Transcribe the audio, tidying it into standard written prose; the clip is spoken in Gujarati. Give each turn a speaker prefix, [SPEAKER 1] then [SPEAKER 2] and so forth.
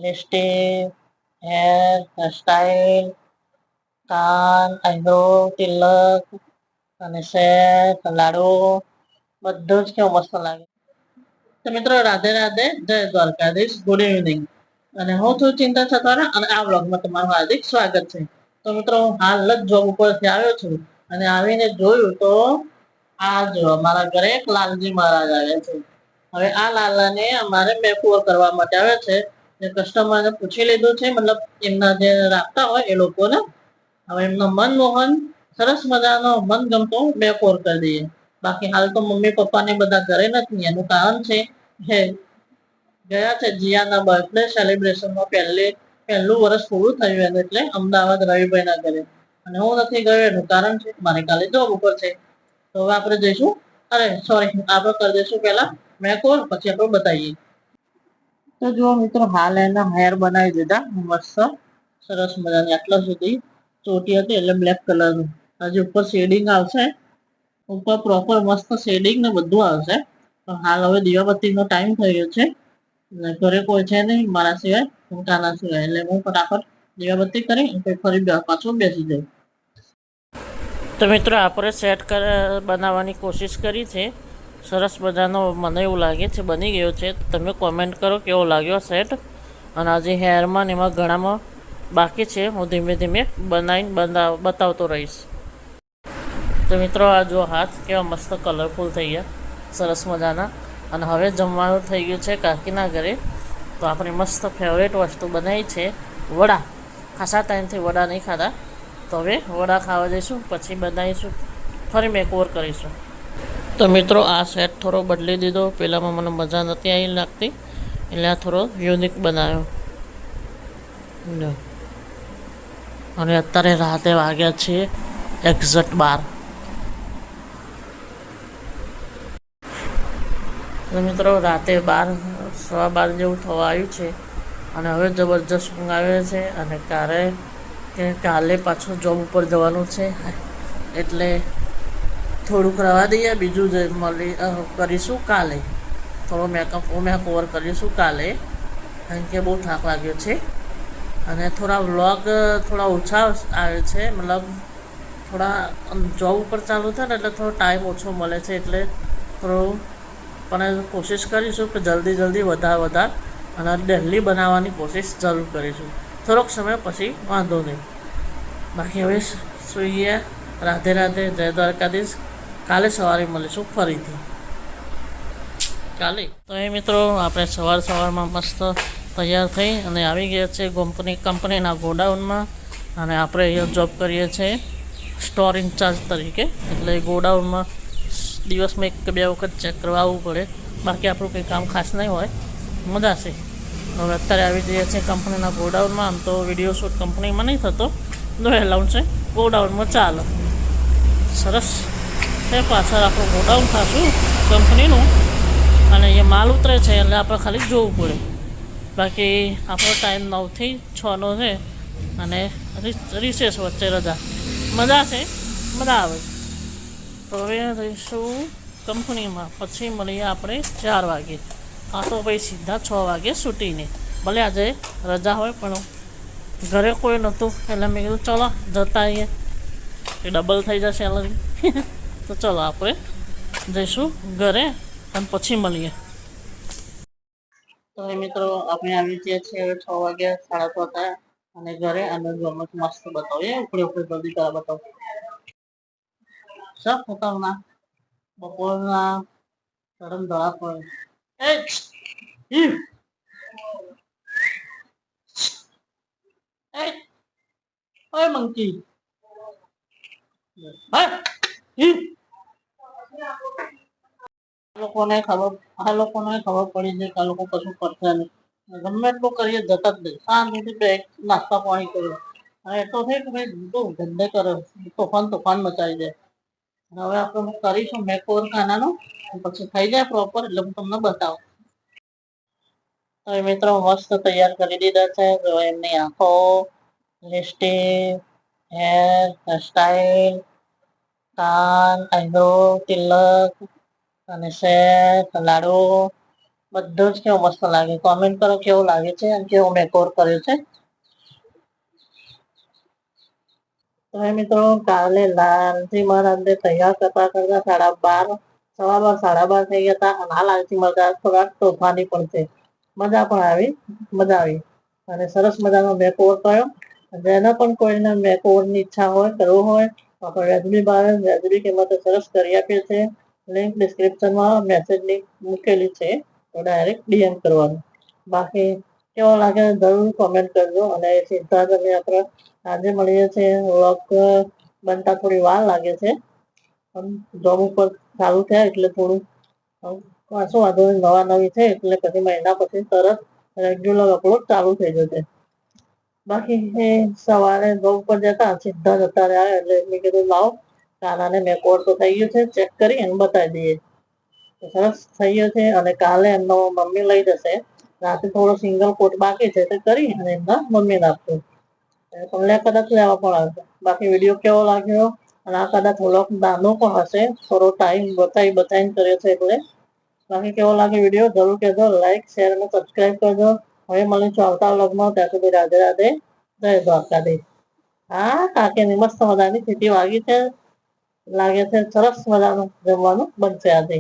[SPEAKER 1] લિપસ્ટિક, હેરસ્ટાઈલ, કાન, આઈબ્રો, તિલક અને સેટ, લાડુ બધું જ કેવું મસ્ત લાગે. તો મિત્રો રાધે રાધે, જય દ્વારકાધીશ, ગુડ ઇવનિંગ. અને હું છું ચિંતા છતવારા અને આ વ્લોગમાં તમારું હાર્દિક સ્વાગત છે. તો મિત્રો હાલ જ જોબ ઉપરથી આવ્યો છું અને આવીને જોયું તો આ જો મારા ઘરે એક લાલજી મહારાજ આવ્યા છે. હવે આ લાલાને અમારે મેકઓવર કરવા માટે આવ્યા છે. કસ્ટમરને પૂછી લીધું છે, મતલબ એમના જે રાખતા હોય એ લોકોને. હવે એમનો મનમોહન સરસ મજાનો મનગમતો મેકઓવર કરી દઈએ. બાકી હાલ તો મમ્મી પપ્પા ને બધા ઘરે નથી. એનું કારણ છે કે ગયા છે જીયાના બર્થડે સેલિબ્રેશનમાં પહેલું વર્ષ પૂરું થયું એનું, એટલે અમદાવાદ રવિભાઈ ના ઘરે. અને હું નથી ગયો એનું કારણ છે મારે કાલે જોબ ઉપર છે. તો હવે આપણે જઈશું, અરે સોરી, આપણે કરી દઈશું પેલા મેકઓવર, પછી આપણે બતાવીએ. તો જુઓ મિત્રો, હાલ એના હેર બનાવી દીધા મસ્ત સરસ મજાની. આટલા સુધી ચોટી હતી એટલે બ્લેક કલરનું. હજી ઉપર શેડિંગ આવશે, ઉપર પ્રોપર મસ્ત શેડિંગ ને બધું આવશે. પણ હાલ હવે દીવાબત્તીનો ટાઈમ થઈ ગયો છે, ઘરે કોઈ છે નહીં મારા સિવાય, હું કાના સિવાય, એટલે હું ફટાફટ દીવાબત્તી કરી ફરી પાછું બેસી જાઉં. તો મિત્રો આપણે સેટ બનાવવાની કોશિશ કરી છે. સરસ મજાનો મને એવું લાગે છે બની ગયો છે. તમે કોમેન્ટ કરો કેવો લાગ્યો સેટ. અને આજે હેરમાં ને એમાં ઘણામાં બાકી છે, હું ધીમે ધીમે બનાવીને બતાવતો રહીશ. તો મિત્રો આ જો હાથ કેવા મસ્ત કલરફુલ થઈ ગયા, સરસ મજાના. અને હવે જમવાનું થઈ ગયું છે કાકીના ઘરે. તો આપણી મસ્ત ફેવરેટ વસ્તુ બનાવી છે વડા. ખાસા ટાઈમથી વડા નહીં ખાધા, તો હવે વડા ખાવા જઈશું, પછી બનાવીશું, ફરી મેકઓવર કરીશું. તો મિત્રો આ સેટ થોડો બદલી દીધો. પહેલાંમાં મને મજા નથી આવી લાગતી, એટલે આ થોડો યુનિક બનાવ્યો. અને અત્યારે રાતે વાગ્યા છે એક્ઝેક્ટ 12. તો મિત્રો રાતે 12, સવા 12 જેવું થવા આવ્યું છે. અને હવે જબરજસ્ત ઊંઘ આવે છે. અને કાલે પાછું જોબ ઉપર જવાનું છે, એટલે થોડુંક રવા દઈએ. બીજું જે કરીશું કાલે, થોડો મેકઓવર કરીશું કાલે, કારણ કે બહુ થાક લાગ્યો છે. અને થોડા વ્લોગ થોડા ઓછા આવે છે, મતલબ થોડા જોબ ઉપર ચાલુ થાય ને એટલે થોડો ટાઈમ ઓછો મળે છે, એટલે થોડું પણ કોશિશ કરીશું કે જલ્દી વધારે અને ડેલી બનાવવાની કોશિશ જરૂર કરીશું. થોડોક સમય પછી વાંધો નહીં. બાકી હવે સૂઈએ. રાધે રાધે, જય દ્વારકાધીશ. કાલે સવારે મળીશું ફરીથી. કાલે તો એ મિત્રો આપણે સવારમાં મસ્ત તૈયાર થઈ અને આવી ગયા છે કંપનીના ગોડાઉનમાં. અને આપણે અહીંયા જોબ કરીએ છીએ સ્ટોર ઇન્ચાર્જ તરીકે, એટલે ગોડાઉનમાં દિવસમાં 1 કે 2 વખત ચેક કરવા આવવું પડે. બાકી આપણું કંઈ કામ ખાસ નહીં હોય, મજા છે. હવે અત્યારે આવી જઈએ છીએ કંપનીના ગોડાઉનમાં. આમ તો વિડીયો શૂટ કંપનીમાં નહીં થતો, જો એલાઉન્સ છે ગોડાઉનમાં ચાલે. સરસ છે. પાછળ આપણું ગોડાઉન ખાશું કંપનીનું, અને એ માલ ઉતરે છે એટલે આપણે ખાલી જોવું પડે. બાકી આપણો ટાઈમ 9 થી 6નો છે, અને રિસેસ વચ્ચે રજા. મજા છે, મજા આવે. તો હવે રહીશું કંપનીમાં, પછી મળીએ આપણે 4 વાગે. આ તો ભાઈ સીધા 6 વાગે છૂટીને. ભલે આજે રજા હોય પણ ઘરે કોઈ નહોતું, એટલે મેં કીધું ચલો જતા આવીએ, એ ડબલ થઈ જશે સેલરી. તો ચલો આપણે જઈશું ઘરે અને પછી મળીએ. તો મિત્રો આપણે આવી જઈએ છીએ હવે 6 વાગ્યા, 6:30 થયા, અને ઘરે અને મસ્ત બતાવીએ. ઉપડી જલ્દી કરા બતાવો સબ ખતરનાક બપોરના ગરમ ધડા પડે. ઓય મંકી, આ લોકોને ખબર પડી છે કે આ લોકો કશું કરશે નહીં. ગમે એટલું કરીએ જતા જ નહીં. શાંતિથી નાસ્તા પાણી કર્યું. હવે તો છે કે ભાઈ ધંધે કરે, તોફાન મચાવી દે. હવે આપણે કરીશું મેકઓવર ખાનાનો, પછી થઈ જાય પ્રોપર એટલે હું તમને બતાવું. તો મિત્રો મસ્ત તૈયાર કરી દીધા છે. જો એમની આંખો, લિપસ્ટિક, હેરસ્ટાઈલ, કાન, આઈબ્રો, તિલક અને સેટ, લાડુ બધું જ કેવું મસ્ત લાગે. કોમેન્ટ કરો કેવું લાગે છે અને કેવો મેકઓવર કર્યો છે. તો મિત્રો કાલે લાલજી મહારાજને તૈયાર કરતા કરતા 12:30 12 થઈ ગયા હતા અને આ લાલજી મહારાજ થોડાક તોફાની પણ છે. મજા પણ આવી અને સરસ મજાનો મેકઓવર કર્યો. જેને પણ કોઈને મેકઓવરની ઈચ્છા હોય કરવું હોય તો આપણે વ્યાજબી ભાવે વ્યાજબી કિંમતે સરસ કરી આપીએ છીએ. લિંક ડિસ્ક્રિપ્શનમાં મેસેજ લિંક મૂકેલી છે, તો ડાયરેક્ટ ડીએમ કરવાનું. બાકી કેવો લાગે જરૂર કોમેન્ટ કરજો અને સીધા જ અમે આપણે આજે મળીએ છીએ. વ્લોગ બનતા થોડી વાર લાગે છે, પણ જોબ ઉપર ચાલુ થયા એટલે થોડું શું વાંધો નવા નવી છે એટલે પછી મહિના પછી તરત રેગ્યુલર અપલોડ ચાલુ થઈ જશે. બાકી સવારે જોબ ઉપર જતા સીધા જતા રહ્યા એટલે મેં કીધું લાવો કાનાને મેકઓવર તો થઈ ગયું છે, ચેક કરી અને બતાવી દઈએ. સરસ થઈ ગયો છે અને કાલે એમનો મમ્મી લઈ જશે. રાતે થોડો સિંગલ કોટ બાકી છે તે કરી અને એમના મમ્મીને આપશું. તમને કદાચ લેવા પણ આવશે. બાકી વિડીયો કેવો લાગ્યો અને આ કદાચ વ્લોગ નાનો પણ હશે, થોડો ટાઈમ બતાવીને કર્યો છે એટલે. બાકી કેવો લાગે વિડીયો જરૂર કહેજો. લાઈક શેર અને સબસ્ક્રાઈબ કરજો. હવે મળીશું આવતા વ્લોગમાં. ત્યાં સુધી રાધે રાધે, જય દ્વારકાધીશ. હા કાકીની મસ્ત મજાની સીટી વાગી છે. લાગે છે સરસ મજાનું જમવાનું બનશે આજે.